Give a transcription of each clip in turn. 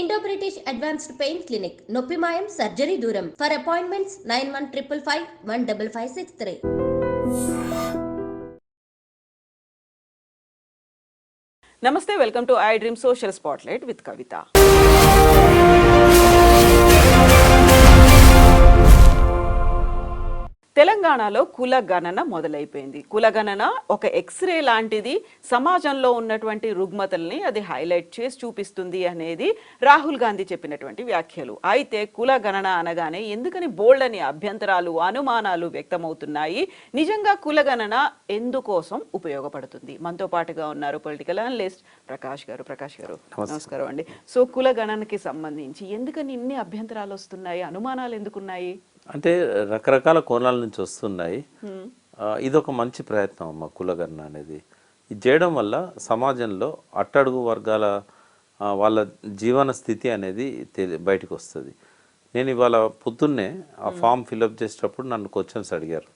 Indo-British Advanced Pain Clinic, Noppimayam Surgery Duram. For appointments 9155515563. Namaste, welcome to iDream Social Spotlight with Kavita. తెలంగాణలో కులగణన మొదలైపోయింది. కులగణన ఒక x ray లాంటిది, సమాజంలో ఉన్నటువంటి రుగ్మతల్ని అది హైలైట్ చేసి చూపిస్తుంది అనేది రాహుల్ గాంధీ చెప్పినటువంటి వ్యాఖ్యలు. అయితే కులగణన అనగానే ఎందుకని బోల్డ్ అని అభ్యంతరాలు, అనుమానాలు వ్యక్తమవుతున్నాయి. నిజంగా కులగణన ఎందుకోసం ఉపయోగపడుతుంది? మనతో పాటుగా ఉన్నారు పొలిటికల్ అనలిస్ట్ ప్రకాష్ గారు. నమస్కారం అండి. సో కులగణనకి సంబంధించి ఎందుకని ఇన్ని అభ్యంతరాలు వస్తున్నాయి, అనుమానాలు ఎందుకున్నాయి? అంటే రకరకాల కోణాల నుంచి వస్తున్నాయి. ఇదొక మంచి ప్రయత్నం అమ్మ కులగణన అనేది. ఇది చేయడం వల్ల సమాజంలో అట్టడుగు వర్గాల వాళ్ళ జీవన స్థితి అనేది బయటకు వస్తుంది. నేను ఇవాళ పొద్దున్నే ఆ ఫామ్ ఫిల్అప్ చేసేటప్పుడు నన్ను క్వశ్చన్స్ అడిగారు.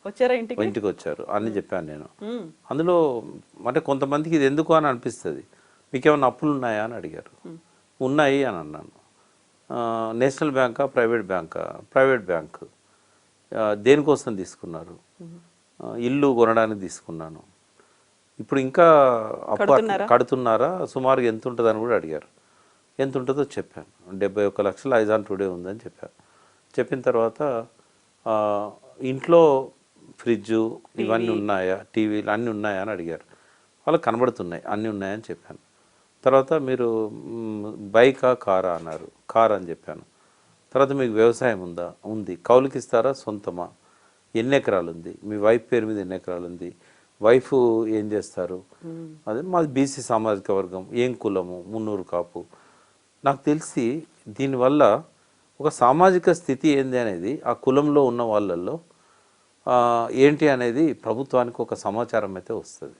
ఇంటికి వచ్చారు అని చెప్పాను నేను. అందులో అంటే కొంతమందికి ఇది ఎందుకు అని అనిపిస్తుంది. మీకేమైనా అప్పులు ఉన్నాయా అని అడిగారు. ఉన్నాయి అని అన్నాను. నేషనల్ బ్యాంకా ప్రైవేట్ బ్యాంకా? Private bank. దేనికోసం తీసుకున్నారు? ఇల్లు కొనడానికి తీసుకున్నాను. ఇప్పుడు ఇంకా కడుతున్నారా? సుమారుగా ఎంత ఉంటుందని కూడా అడిగారు. ఎంత ఉంటుందో చెప్పాను. 71 లక్షలు ఐజ్ ఆన్ టుడే ఉందని చెప్పాను. చెప్పిన తర్వాత ఇంట్లో ఫ్రిడ్జు ఇవన్నీ ఉన్నాయా, టీవీలు అన్నీ ఉన్నాయా అని అడిగారు. వాళ్ళకి కనబడుతున్నాయి, అన్నీ ఉన్నాయని చెప్పాను. తర్వాత మీరు బైకా కారా అన్నారు. కార్ అని చెప్పాను. తర్వాత మీకు వ్యవసాయం ఉందా? ఉంది. కౌలుకి ఇస్తారా? సొంతమా? ఎన్ని ఎకరాలు ఉంది? మీ వైఫ్ పేరు మీద ఎన్ని ఎకరాలు ఉంది? వైఫ్ ఏం చేస్తారు? అదే మాది బీసీ సామాజిక వర్గం. ఏం కులము? 300 కాపు. నాకు తెలిసి దీనివల్ల ఒక సామాజిక స్థితి ఏంది అనేది ఆ కులంలో ఉన్న వాళ్ళల్లో ఏంటి అనేది ప్రభుత్వానికి ఒక సమాచారం అయితే వస్తుంది.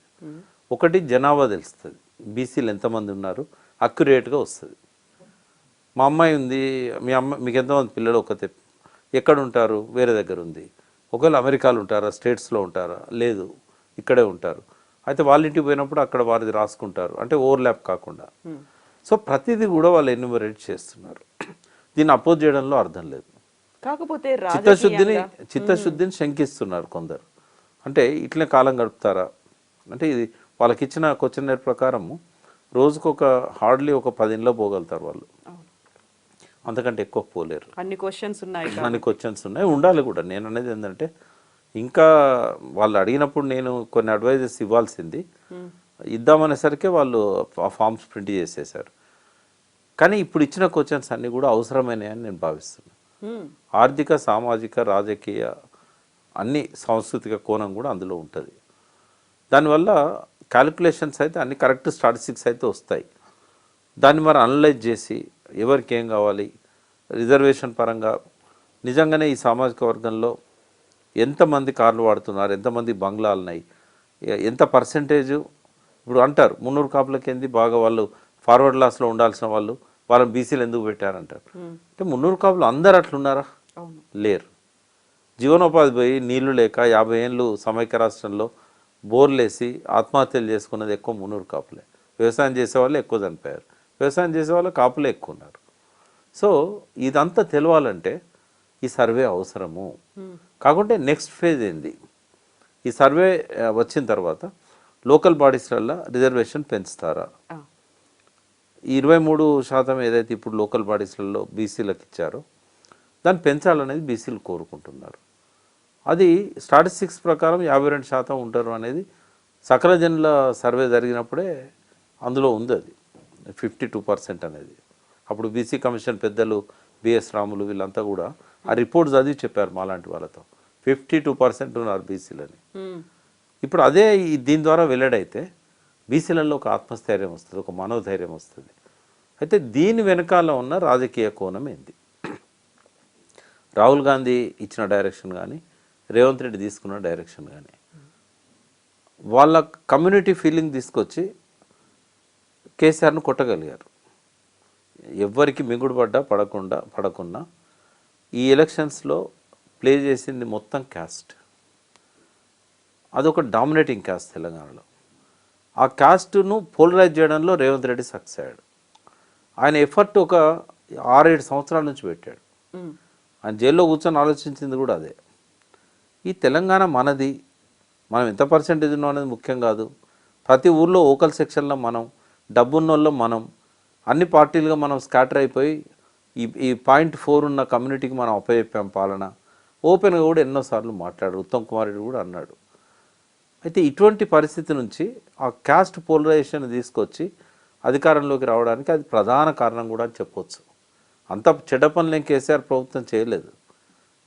ఒకటి జనాభా తెలుస్తుంది. బీసీలు ఎంతమంది ఉన్నారు అక్యురేట్గా వస్తుంది. మా అమ్మాయి ఉంది, మీకు ఎంతమంది పిల్లలు? ఒకతే. ఎక్కడ ఉంటారు? వేరే దగ్గర ఉంది. ఒకవేళ అమెరికాలో ఉంటారా, స్టేట్స్లో ఉంటారా? లేదు, ఇక్కడే ఉంటారు. అయితే వాళ్ళ ఇంటికి పోయినప్పుడు అక్కడ వారిది రాసుకుంటారు, అంటే ఓవర్లాప్ కాకుండా. సో ప్రతిదీ కూడా వాళ్ళు ఎన్యూమరేట్ చేస్తున్నారు. దీన్ని అపోజ్ చేయడంలో అర్థం లేదు. కాకపోతే చిత్తశుద్ధిని శంకిస్తున్నారు కొందరు. అంటే ఇట్లే కాలం గడుపుతారా అంటే ఇది వాళ్ళకి ఇచ్చిన క్వశ్చన్ ప్రకారము రోజుకొక హార్డ్లీ ఒక 10 ఇంట్లో పోగలుగుతారు వాళ్ళు. అంతకంటే ఎక్కువ పోలేరు. అన్ని క్వశ్చన్స్ ఉన్నాయి, ఉండాలి కూడా. నేను అనేది ఏంటంటే ఇంకా వాళ్ళు అడిగినప్పుడు నేను కొన్ని అడ్వైజెస్ ఇవ్వాల్సింది ఇద్దామనేసరికి వాళ్ళు ఆ ఫామ్స్ ప్రింట్ చేసేసారు. కానీ ఇప్పుడు ఇచ్చిన క్వశ్చన్స్ అన్నీ కూడా అవసరమైనవి నేను భావిస్తున్నాను. ఆర్థిక, సామాజిక, రాజకీయ అన్ని సాంస్కృతిక కోణం కూడా అందులో ఉంటుంది. దానివల్ల క్యాలిక్యులేషన్స్ అయితే అన్ని కరెక్ట్ స్టాటిస్టిక్స్ అయితే వస్తాయి. దాన్ని మరి అనలైజ్ చేసి ఎవరికి ఏం కావాలి, రిజర్వేషన్ పరంగా నిజంగానే ఈ సామాజిక వర్గంలో ఎంతమంది కార్లు వాడుతున్నారు, ఎంతమంది బంగ్లాలు ఉన్నాయి, ఎంత పర్సెంటేజు. ఇప్పుడు అంటారు 300 కాపులకి ఏంది బాగా వాళ్ళు ఫార్వర్డ్ క్లాస్లో ఉండాల్సిన వాళ్ళని బీసీలు ఎందుకు పెట్టారంటారు. అంటే 300 కాపులు అందరు అట్లున్నారా? లేరు. జీవనోపాధి పోయి నీళ్లు లేక 50 ఏళ్ళు సమైక్య రాష్ట్రంలో బోర్లేసి ఆత్మహత్యలు చేసుకున్నది ఎక్కువ 300 కాపులే. వ్యవసాయం చేసేవాళ్ళు ఎక్కువ చనిపోయారు. వ్యవసాయం చేసేవాళ్ళు కాపులే ఎక్కువ ఉన్నారు. సో ఇదంతా తెలవాలంటే ఈ సర్వే అవసరము. కాకుంటే నెక్స్ట్ ఫేజ్ ఏంది? ఈ సర్వే వచ్చిన తర్వాత లోకల్ బాడీస్లలో రిజర్వేషన్ పెంచుతారా? 23% ఏదైతే ఇప్పుడు లోకల్ బాడీస్లలో బీసీలకు ఇచ్చారో దాన్ని పెంచాలనేది బీసీలు కోరుకుంటున్నారు. అది స్టాటిస్టిక్స్ ప్రకారం 52% ఉంటారు అనేది సకల జనుల సర్వే జరిగినప్పుడే అందులో ఉంది. అది 52% అనేది. అప్పుడు బీసీ కమిషన్ పెద్దలు బిఎస్ రాములు వీళ్ళంతా కూడా ఆ రిపోర్ట్ చదివి చెప్పారు మాలాంటి వాళ్ళతో 52% ఉన్నారు బీసీలని. ఇప్పుడు అదే దీని ద్వారా వెల్లడైతే బీసీలలో ఒక ఆత్మస్థైర్యం వస్తుంది, ఒక మనోధైర్యం వస్తుంది. అయితే దీని వెనకాల ఉన్న రాజకీయ కోణం ఏంది? రాహుల్ గాంధీ ఇచ్చిన డైరెక్షన్ కానీ రేవంత్ రెడ్డి తీసుకున్న డైరెక్షన్ కానీ వాళ్ళ కమ్యూనిటీ ఫీలింగ్ తీసుకొచ్చి కేసీఆర్ను కొట్టగలిగారు. ఎవ్వరికి మింగుడు పడకుండా ఈ ఎలక్షన్స్లో ప్లే చేసింది మొత్తం క్యాస్ట్. అదొక డామినేటింగ్ క్యాస్ట్ తెలంగాణలో. ఆ క్యాస్ట్ను పోలరైజ్ చేయడంలో రేవంత్ రెడ్డి సక్సెస్ అయ్యాడు. ఆయన ఎఫర్ట్ ఒక 6-7 సంవత్సరాల నుంచి పెట్టాడు. ఆయన జైల్లో కూర్చొని ఆలోచించింది కూడా అదే. ఈ తెలంగాణ మనది, మనం ఎంత పర్సెంటేజ్ ఉన్నాం అనేది ముఖ్యం కాదు. ప్రతి ఊర్లో ఓకల్ సెక్షన్లో మనం, డబ్బున్నోళ్ళం మనం, అన్ని పార్టీలుగా మనం స్కాటర్ అయిపోయి ఈ 0.4 ఉన్న కమ్యూనిటీకి మనం అప్పచెప్పాం పాలన. ఓపెన్గా కూడా ఎన్నోసార్లు మాట్లాడారు. ఉత్తమ్ కుమార్ రెడ్డి కూడా అన్నాడు. అయితే ఇటువంటి పరిస్థితి నుంచి ఆ క్యాస్ట్ పోలరైజేషన్ తీసుకొచ్చి అధికారంలోకి రావడానికి అది ప్రధాన కారణం కూడా అని చెప్పొచ్చు. అంత చెడ్డ పనులేం కేసీఆర్ ప్రభుత్వం చేయలేదు,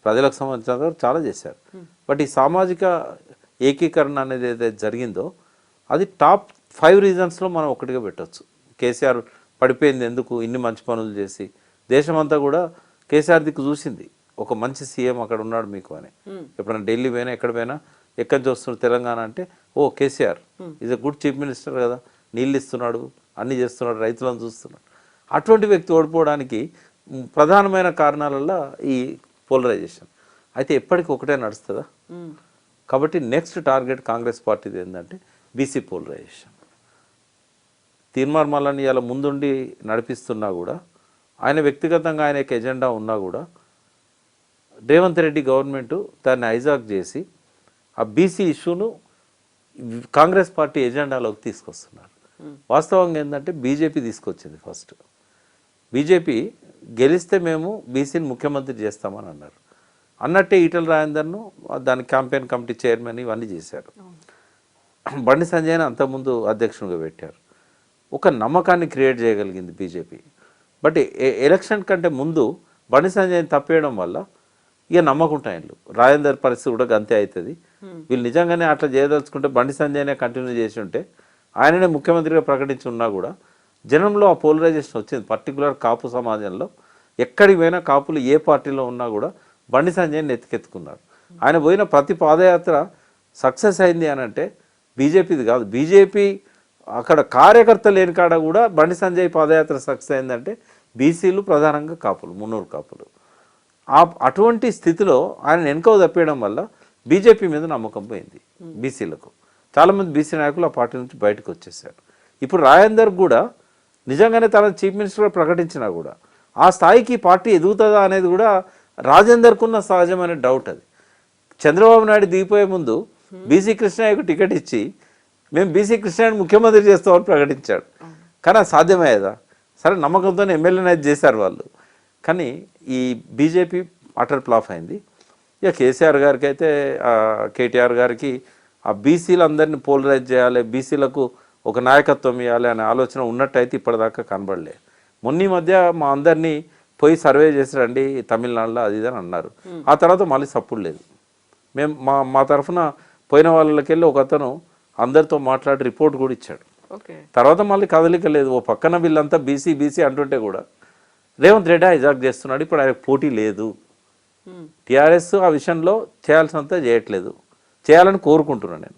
ప్రజలకు సంబంధించిన చాలా చేశారు. బట్ ఈ సామాజిక ఏకీకరణ అనేది ఏదైతే జరిగిందో అది టాప్ 5 రీజన్స్లో మనం ఒకటిగా పెట్టవచ్చు. కేసీఆర్ పడిపోయింది ఎందుకు, ఇన్ని మంచి పనులు చేసి దేశమంతా కూడా కేసీఆర్ దిక్కు చూసింది. ఒక మంచి సీఎం అక్కడ ఉన్నాడు మీకు అని. ఎప్పుడైనా ఢిల్లీ పోయినా ఎక్కడ పోయినా ఎక్కడి నుంచి వస్తున్నారు తెలంగాణ అంటే ఓ KCR is a good chief minister కదా, నీళ్ళు ఇస్తున్నాడు, అన్నీ చేస్తున్నాడు, రైతులను చూస్తున్నాడు. అటువంటి వ్యక్తి ఓడిపోవడానికి ప్రధానమైన కారణాలలో ఈ పోలరైజేషన్. అయితే ఎప్పటికీ ఒకటే నడుస్తుందా? కాబట్టి నెక్స్ట్ టార్గెట్ కాంగ్రెస్ పార్టీది ఏంటంటే బీసీ పోలరైజేషన్. తీర్మార్ మల్లన్న ఇలా ముందుండి నడిపిస్తున్నా కూడా, ఆయన వ్యక్తిగతంగా ఆయన యొక్క ఎజెండా ఉన్నా కూడా రేవంత్ రెడ్డి గవర్నమెంట్ దాన్ని హైజాక్ చేసి ఆ బీసీ ఇష్యూను కాంగ్రెస్ పార్టీ ఎజెండాలోకి తీసుకొస్తున్నారు. వాస్తవంగా ఏంటంటే బీజేపీ తీసుకొచ్చింది ఫస్ట్. బీజేపీ గెలిస్తే మేము బీసీని ముఖ్యమంత్రి చేస్తామని అన్నారు. అన్నట్టే ఈటల రాజేందర్ను దాని క్యాంపెయిన్ కమిటీ చైర్మన్ ఇవన్నీ చేశారు. బండి సంజయ్ని అంతకుముందు అధ్యక్షునిగా పెట్టారు. ఒక నమ్మకాన్ని క్రియేట్ చేయగలిగింది బీజేపీ. బట్ ఎలక్షన్ కంటే ముందు బండి సంజయ్ని తప్పేయడం వల్ల ఇక నమ్మకుంటాయి. రాజేందర్ పరిస్థితి కూడా గంతే అవుతుంది. వీళ్ళు నిజంగానే అట్లా చేయదలుచుకుంటే బండి సంజయ్నే కంటిన్యూ చేసి ఉంటే, ఆయననే ముఖ్యమంత్రిగా ప్రకటించి ఉన్నా కూడా జనంలో ఆ పోలరైజేషన్ వచ్చింది. పర్టికులర్ కాపు సమాజంలో ఎక్కడికి పోయినా కాపులు ఏ పార్టీలో ఉన్నా కూడా బండి సంజయ్ని ఎత్తుకెత్తుకున్నారు. ఆయన పోయిన ప్రతి పాదయాత్ర సక్సెస్ అయింది అని అంటే బీజేపీది కాదు. బీజేపీ అక్కడ కార్యకర్త లేని కాడ కూడా బండి సంజయ్ పాదయాత్ర సక్సెస్ అయిందంటే బీసీలు ప్రధానంగా కాపులు, మున్నూరు కాపులు. అటువంటి స్థితిలో ఆయన వెనుక తప్పేయడం వల్ల బీజేపీ మీద నమ్మకం పోయింది బీసీలకు. చాలామంది బీసీ నాయకులు ఆ పార్టీ నుంచి బయటకు వచ్చేసారు. ఇప్పుడు రాజేందర్ కూడా నిజంగానే తన చీఫ్ మినిస్టర్గా ప్రకటించినా కూడా ఆ స్థాయికి పార్టీ ఎదుగుతుందా అనేది కూడా రాజేందర్కున్న సహజమైన డౌట్. అది చంద్రబాబు నాయుడు దిగిపోయే ముందు బీసీ కృష్ణయ్యకు టికెట్ ఇచ్చి మేము బీసీ కృష్ణయ్యని ముఖ్యమంత్రి చేస్తామని ప్రకటించాడు. కానీ అది సాధ్యమయ్యేదా? సరే, నమ్మకంతో ఎమ్మెల్యేని అయితే చేశారు వాళ్ళు. కానీ ఈ బీజేపీ అటర్ ఫ్లాప్ అయింది. ఇక కేసీఆర్ గారికి అయితే కేటీఆర్ గారికి ఆ బీసీలు అందరినీ పోలరైజ్ చేయాలి, బీసీలకు ఒక నాయకత్వం ఇవ్వాలి అనే ఆలోచన ఉన్నట్టయితే ఇప్పటిదాకా కనబడలే. మొన్న మధ్య మా అందరినీ పోయి సర్వే చేసి రండి తమిళనాడులో అది ఇది అని అన్నారు. ఆ తర్వాత మళ్ళీ సప్పుడు లేదు. మేము మా తరఫున పోయిన వాళ్ళకి వెళ్ళి ఒక అతను అందరితో మాట్లాడి రిపోర్ట్ కూడా ఇచ్చాడు. తర్వాత మళ్ళీ కదలిక లేదు. ఓ పక్కన వీళ్ళంతా బీసీ బీసీ అంటుంటే కూడా రేవంత్ రెడ్డి హైజాక్ చేస్తున్నాడు. ఇప్పుడు ఆయనకు పోటీ లేదు. టీఆర్ఎస్ ఆ విషయంలో చేయాల్సినంత చేయట్లేదు, చేయాలని కోరుకుంటున్నాను నేను.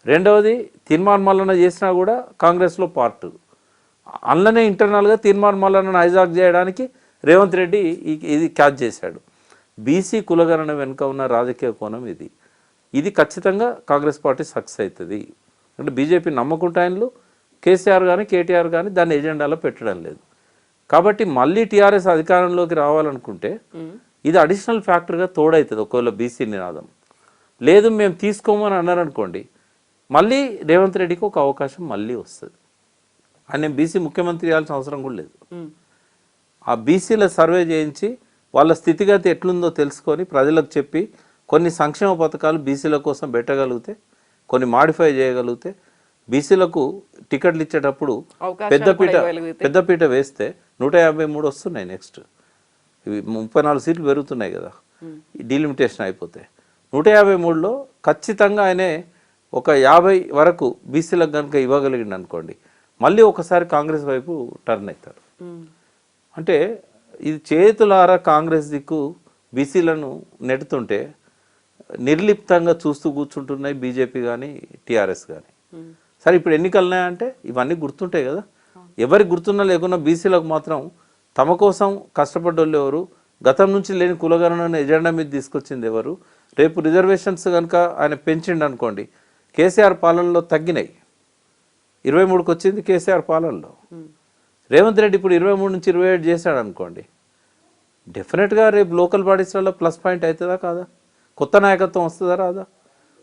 రెండవది, తీర్మార్ మల్లన్న చేసినా కూడా కాంగ్రెస్లో పార్ట్ అందులోనే ఇంటర్నల్గా తీర్మార్ మల్లన్నను హైజాక్ చేయడానికి రేవంత్ రెడ్డి ఇది క్యాచ్ చేశాడు. బీసీ కులగణన వెనుక ఉన్న రాజకీయ కోణం ఇది ఖచ్చితంగా కాంగ్రెస్ పార్టీ సక్సెస్ అవుతుంది. అంటే బీజేపీ నమ్మకుంటాయన్లు కేసీఆర్ కానీ కేటీఆర్ కానీ దాన్ని ఎజెండాలో పెట్టడం లేదు. కాబట్టి మళ్ళీ టీఆర్ఎస్ అధికారంలోకి రావాలనుకుంటే ఇది అడిషనల్ ఫ్యాక్టర్గా తోడవుతుంది. ఒకవేళ బీసీ నినాదం లేదు మేము తీసుకోమని అన్నారనుకోండి, మళ్ళీ రేవంత్ రెడ్డికి ఒక అవకాశం మళ్ళీ వస్తుంది. ఆయన బీసీ ముఖ్యమంత్రి చేయాల్సిన అవసరం కూడా లేదు. ఆ బీసీల సర్వే చేయించి వాళ్ళ స్థితిగతి ఎట్లుందో తెలుసుకొని ప్రజలకు చెప్పి కొన్ని సంక్షేమ పథకాలు బీసీల కోసం పెట్టగలిగితే, కొన్ని మాడిఫై చేయగలిగితే, బీసీలకు టికెట్లు ఇచ్చేటప్పుడు పెద్దపీట వేస్తే 153 వస్తున్నాయి. నెక్స్ట్ ఇవి 34 సీట్లు పెరుగుతున్నాయి కదా, డీలిమిటేషన్ అయిపోతే 153లో ఖచ్చితంగా ఆయనే ఒక 50 వరకు బీసీలకు కనుక ఇవ్వగలిగింది అనుకోండి, మళ్ళీ ఒకసారి కాంగ్రెస్ వైపు టర్న్ అవుతారు. అంటే ఇది చేతులారా కాంగ్రెస్ దిక్కు బీసీలను నెడుతుంటే నిర్లిప్తంగా చూస్తూ కూర్చుంటున్నాయి బీజేపీ కానీ టీఆర్ఎస్ కానీ. సరే, ఇప్పుడు ఎన్నికలున్నాయంటే ఇవన్నీ గుర్తుంటాయి కదా. ఎవరికి గుర్తున్నా లేకున్నా బీసీలకు మాత్రం తమ కోసం కష్టపడ్డోళ్ళు ఎవరు, గతం నుంచి లేని కులగణన ఎజెండా మీద తీసుకొచ్చింది ఎవరు, రేపు రిజర్వేషన్స్ కనుక ఆయన పెంచిండు అనుకోండి, కేసీఆర్ పాలనలో తగ్గినాయి, 23కి వచ్చింది కేసీఆర్ పాలనలో. రేవంత్ రెడ్డి ఇప్పుడు 23 నుంచి 27 చేశాడు అనుకోండి, డెఫినెట్గా రేపు లోకల్ బాడీస్లలో ప్లస్ పాయింట్ అవుతుందా కాదా? కొత్త నాయకత్వం వస్తుందా రాదా?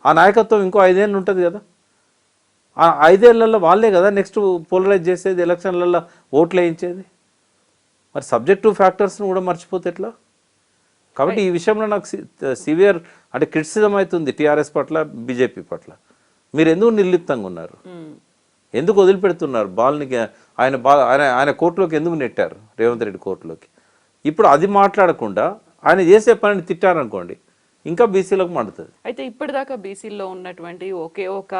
ఆ నాయకత్వం ఇంకో 5 ఏళ్ళు ఉంటుంది కదా. ఆ 5 ఏళ్లలో వాళ్ళే కదా నెక్స్ట్ పోలరైజ్ చేసేది, ఎలక్షన్లలో ఓట్లు వేయించేది. మరి సబ్జెక్టివ్ ఫ్యాక్టర్స్ని కూడా మర్చిపోతే ఎట్లా? కాబట్టి ఈ విషయంలో నాకు సివియర్ అంటే క్రిటిసిజం అవుతుంది టీఆర్ఎస్ పట్ల, బీజేపీ పట్ల. మీరు ఎందుకు నిర్లిప్తంగా ఉన్నారు? ఎందుకు వదిలిపెడుతున్నారు బాల్ని? ఆయన కోర్టులోకి ఎందుకు నెట్టారు, రేవంత్ రెడ్డి కోర్టులోకి? ఇప్పుడు అది మాట్లాడకుండా ఆయన చేసే పనిని తిట్టారనుకోండి, ఇంకా బీసీలకు మండుతుంది. అయితే ఇప్పటిదాకా బీసీల్లో ఉన్నటువంటి ఒకే ఒక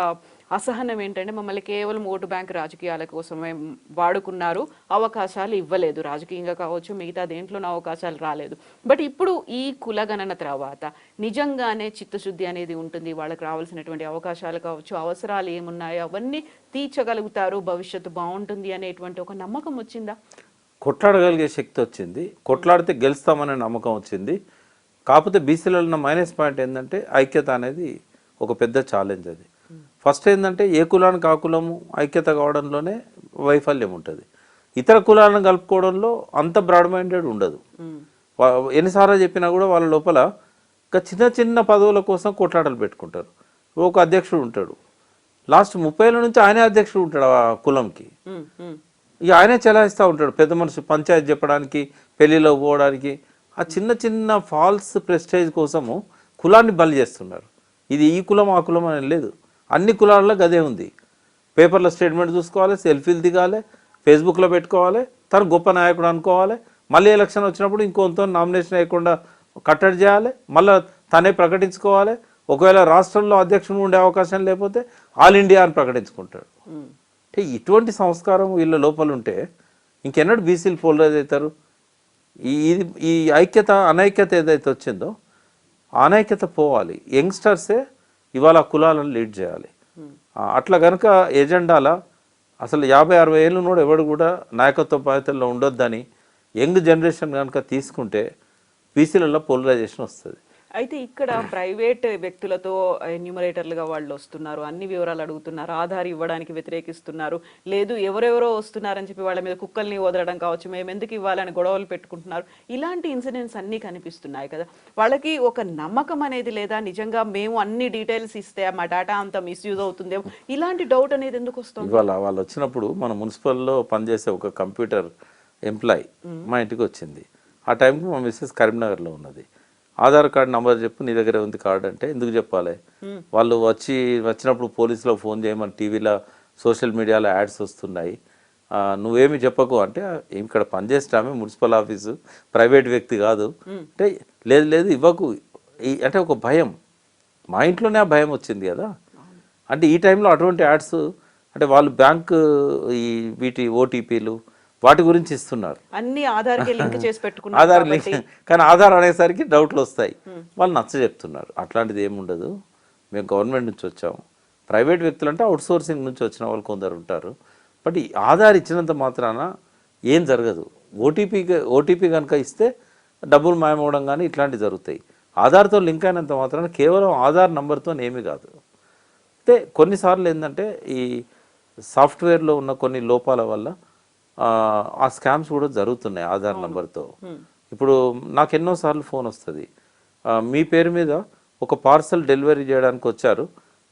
అసహనం ఏంటంటే మమ్మల్ని కేవలం ఓటు బ్యాంక్ రాజకీయాల కోసమే వాడుకున్నారు, అవకాశాలు ఇవ్వలేదు, రాజకీయంగా కావచ్చు మిగతా దేంట్లోనూ అవకాశాలు రాలేదు. బట్ ఇప్పుడు ఈ కులగణన తర్వాత నిజంగానే చిత్తశుద్ధి అనేది ఉంటుంది, వాళ్ళకి రావాల్సినటువంటి అవకాశాలు కావచ్చు, అవసరాలు ఏమున్నాయో అవన్నీ తీర్చగలుగుతారు, భవిష్యత్తు బాగుంటుంది అనేటువంటి ఒక నమ్మకం వచ్చిందా? కొట్లాడగలిగే శక్తి వచ్చింది, కొట్లాడితే గెలుస్తామనే నమ్మకం వచ్చింది. కాకపోతే బీసీలో ఉన్న మైనస్ పాయింట్ ఏంటంటే ఐక్యత అనేది ఒక పెద్ద ఛాలెంజ్. అది ఫస్ట్ ఏంటంటే ఏ కులానికి ఆ కులము ఐక్యత కావడంలోనే వైఫల్యం ఉంటుంది. ఇతర కులాలను కలుపుకోవడంలో అంత బ్రాడ్ మైండెడ్ ఉండదు. ఎన్నిసార్లు చెప్పినా కూడా వాళ్ళ లోపల ఇంకా చిన్న చిన్న పదవుల కోసం కొట్లాటలు పెట్టుకుంటారు. ఒక అధ్యక్షుడు ఉంటాడు, లాస్ట్ 30 ఏళ్ళ నుంచి ఆయనే అధ్యక్షుడు ఉంటాడు ఆ కులంకి. ఇక ఆయనే చెలాయిస్తూ ఉంటాడు, పెద్ద మనిషి పంచాయతీ చెప్పడానికి, పెళ్లిలో పోవడానికి. ఆ చిన్న చిన్న ఫాల్స్ ప్రెస్టేజ్ కోసము కులాన్ని బలి చేస్తున్నారు. ఇది ఈ కులం ఆ కులం అనేది లేదు, అన్ని కులాల్లో గదే ఉంది. పేపర్లో స్టేట్మెంట్ చూసుకోవాలి, సెల్ఫీలు దిగాలి, ఫేస్బుక్లో పెట్టుకోవాలి, తను గొప్ప నాయకుడు అనుకోవాలి, మళ్ళీ ఎలక్షన్ వచ్చినప్పుడు ఇంకొంత నామినేషన్ వేయకుండా కట్టడి చేయాలి, మళ్ళీ తనే ప్రకటించుకోవాలి. ఒకవేళ రాష్ట్రంలో అధ్యక్షుడు ఉండే అవకాశం లేకపోతే ఆల్ ఇండియా అని ప్రకటించుకుంటాడు. అంటే ఇటువంటి సంస్కారం వీళ్ళ లోపల ఉంటే ఇంకెన్నడూ బీసీలు పోలరైజ్ అవుతారు? ఈ ఐక్యత అనైక్యత ఏదైతే వచ్చిందో అనైక్యత పోవాలి. యంగ్స్టర్సే ఇవాళ కులాలను లీడ్ చేయాలి. అట్లా కనుక ఎజెండాల అసలు 50-60 ఏళ్ళు కూడా ఎవడు కూడా నాయకత్వ బాధ్యతల్లో ఉండొద్దని యంగ్ జనరేషన్ కనుక తీసుకుంటే బీసీలలో పోలరైజేషన్ వస్తుంది. అయితే ఇక్కడ ప్రైవేట్ వ్యక్తులతో ఎన్యూమరేటర్లుగా వాళ్ళు వస్తున్నారు, అన్ని వివరాలు అడుగుతున్నారు, ఆధార్ ఇవ్వడానికి వ్యతిరేకిస్తున్నారు, లేదు ఎవరెవరో వస్తున్నారని చెప్పి వాళ్ళ మీద కుక్కల్ని వదలడం కావచ్చు, మేము ఎందుకు ఇవ్వాలని గొడవలు పెట్టుకుంటున్నారు. ఇలాంటి ఇన్సిడెంట్స్ అన్నీ కనిపిస్తున్నాయి కదా. వాళ్ళకి ఒక నమ్మకం అనేది లేదా, నిజంగా మేము అన్ని డీటెయిల్స్ ఇస్తే మా డేటా అంతా మిస్యూజ్ అవుతుందేమో, ఇలాంటి డౌట్ అనేది ఎందుకు వస్తుంది? ఇవాళ వాళ్ళు వచ్చినప్పుడు మన మున్సిపల్లో పనిచేసే ఒక కంప్యూటర్ ఎంప్లాయీ మా ఇంటికి వచ్చింది. ఆ టైంకి మా మిస్సెస్ కరీంనగర్లో ఉన్నది. ఆధార్ కార్డు నెంబర్ చెప్పు, నీ దగ్గర ఉంది కార్డు అంటే ఎందుకు చెప్పాలి? వాళ్ళు వచ్చినప్పుడు పోలీసులో ఫోన్ చేయమని టీవీలో సోషల్ మీడియాలో యాడ్స్ వస్తున్నాయి, నువ్వేమి చెప్పకు అంటే, ఇక్కడ పనిచేస్తామే మున్సిపల్ ఆఫీసు, ప్రైవేట్ వ్యక్తి కాదు అంటే, లేదు ఇవ్వకు అంటే ఒక భయం. మా ఇంట్లోనే ఆ భయం వచ్చింది కదా. అంటే ఈ టైంలో అటువంటి యాడ్స్ అంటే వాళ్ళు బ్యాంకు వీటి ఓటీపీలు వాటి గురించి ఇస్తున్నారు, అన్ని ఆధార్కి లింక్ చేసి పెట్టుకున్నారు. ఆధార్ లింక్, కానీ ఆధార్ అనేసరికి డౌట్లు వస్తాయి, వాళ్ళు నచ్చ చెప్తున్నారు. అట్లాంటిది ఏముండదు, మేము గవర్నమెంట్ నుంచి వచ్చాము. ప్రైవేట్ వ్యక్తులు అంటే అవుట్ సోర్సింగ్ నుంచి వచ్చిన వాళ్ళు కొందరు ఉంటారు. బట్ ఈ ఆధార్ ఇచ్చినంత మాత్రాన ఏం జరగదు. ఓటీపీ కనుక ఇస్తే డబ్బులు మాయమవడం కానీ ఇట్లాంటివి జరుగుతాయి. ఆధార్తో లింక్ అయినంత మాత్రాన కేవలం ఆధార్ నెంబర్తో ఏమీ కాదు. అయితే కొన్నిసార్లు ఏంటంటే ఈ సాఫ్ట్వేర్లో ఉన్న కొన్ని లోపాల వల్ల ఆ స్కామ్స్ కూడా జరుగుతున్నాయి ఆధార్ నెంబర్తో. ఇప్పుడు నాకు ఎన్నోసార్లు ఫోన్ వస్తుంది, మీ పేరు మీద ఒక పార్సల్ డెలివరీ చేయడానికి వచ్చారు,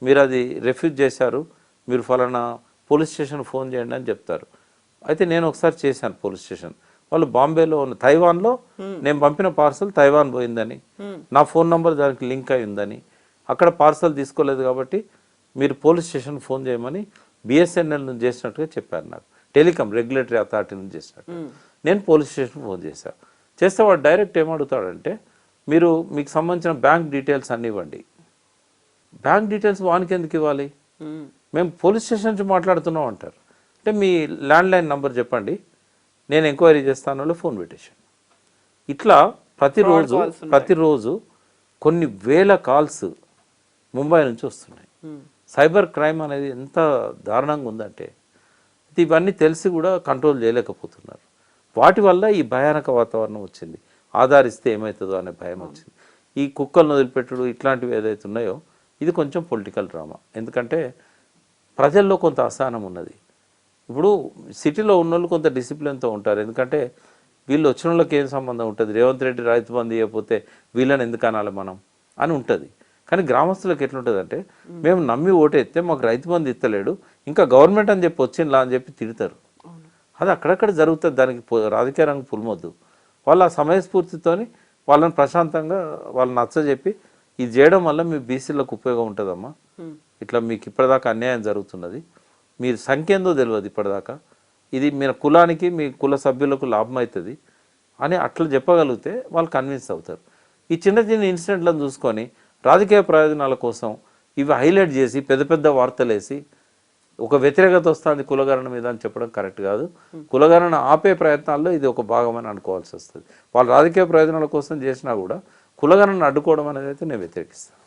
మీరు అది రిఫ్యూజ్ చేశారు, మీరు ఫలానా పోలీస్ స్టేషన్ ఫోన్ చేయండి అని చెప్తారు. అయితే నేను ఒకసారి చేశాను పోలీస్ స్టేషన్, వాళ్ళు బాంబేలో ఉన్న తైవాన్లో నేను పంపిన పార్సల్ తైవాన్ పోయిందని, నా ఫోన్ నంబర్ దానికి లింక్ అయి ఉందని, అక్కడ పార్సల్ తీసుకోలేదు కాబట్టి మీరు పోలీస్ స్టేషన్ ఫోన్ చేయమని బిఎస్ఎన్ఎల్ నుంచి చేసినట్టుగా చెప్పారు. నాకు టెలికాం రెగ్యులేటరీ అథారిటీ నుంచి చేసినట్టు. నేను పోలీస్ స్టేషన్ ఫోన్ చేశాను. చేస్తే వాడు డైరెక్ట్ ఏమడుగుతాడంటే, మీకు సంబంధించిన బ్యాంక్ డీటెయిల్స్ అన్నీ ఇవ్వండి. బ్యాంక్ డీటెయిల్స్ వానికి ఎందుకు ఇవ్వాలి, మేము పోలీస్ స్టేషన్ నుంచి మాట్లాడుతున్నాం అంటారు. అంటే మీ ల్యాండ్లైన్ నంబర్ చెప్పండి, నేను ఎంక్వైరీ చేస్తాను, ఫోన్ పెట్టేశాను. ఇట్లా ప్రతిరోజు కొన్ని వేల కాల్స్ ముంబై నుంచి వస్తున్నాయి. సైబర్ క్రైమ్ అనేది ఎంత దారుణంగా ఉందంటే ఇవన్నీ తెలిసి కూడా కంట్రోల్ చేయలేకపోతున్నారు. వాటి వల్ల ఈ భయానక వాతావరణం వచ్చింది. ఆధారిస్తే ఏమవుతుందో అనే భయం వచ్చింది. ఈ కుక్కలను వదిలిపెట్టుడు ఇట్లాంటివి ఏదైతే ఉన్నాయో ఇది కొంచెం పొలిటికల్ డ్రామా. ఎందుకంటే ప్రజల్లో కొంత అసహనం ఉన్నది. ఇప్పుడు సిటీలో ఉన్నోళ్ళు కొంత డిసిప్లిన్తో ఉంటారు, ఎందుకంటే వీళ్ళు వచ్చిన వాళ్ళకి ఏం సంబంధం ఉంటుంది, రేవంత్ రెడ్డి రైతు బంధు ఇవ్వకపోతే వీళ్ళని ఎందుకు అనాలి మనం అని ఉంటుంది. కానీ గ్రామస్తులకు ఎట్లుంటుంది అంటే, మేము నమ్మి ఓటేస్తే మాకు రైతు బంధు ఇస్తలేడు, ఇంకా గవర్నమెంట్ అని చెప్పి వచ్చిందా అని చెప్పి తిడతారు. అది అక్కడక్కడ జరుగుతుంది, దానికి రాజకీయ రంగం పులిమొద్దు. వాళ్ళ సమయస్ఫూర్తితోని వాళ్ళని ప్రశాంతంగా వాళ్ళని నచ్చజెప్పి ఇది చేయడం వల్ల మీ బీసీలకు ఉపయోగం ఉంటుందమ్మా, ఇట్లా మీకు ఇప్పటిదాకా అన్యాయం జరుగుతున్నది, మీరు సంఖ్య ఏందో తెలియదు ఇప్పటిదాకా, ఇది మీ కులానికి మీ కుల సభ్యులకు లాభం అవుతుంది అని అట్లా చెప్పగలిగితే వాళ్ళు కన్విన్స్ అవుతారు. ఈ చిన్న చిన్న ఇన్సిడెంట్లను చూసుకొని రాజకీయ ప్రయోజనాల కోసం ఇవి హైలైట్ చేసి పెద్ద పెద్ద వార్తలు వేసి ఒక వ్యతిరేకత వస్తుంది కులగణన మీద అని చెప్పడం కరెక్ట్ కాదు. కులగణన ఆపే ప్రయత్నాల్లో ఇది ఒక భాగమని అనుకోవాల్సి వస్తుంది. వాళ్ళు రాజకీయ ప్రయోజనాల కోసం చేసినా కూడా కులగణన అడ్డుకోవడం అనేది అయితే నేను వ్యతిరేకిస్తాను.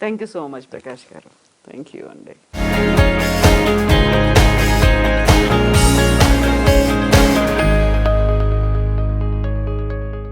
Thank you so much Prakash garu. Thank you అండి.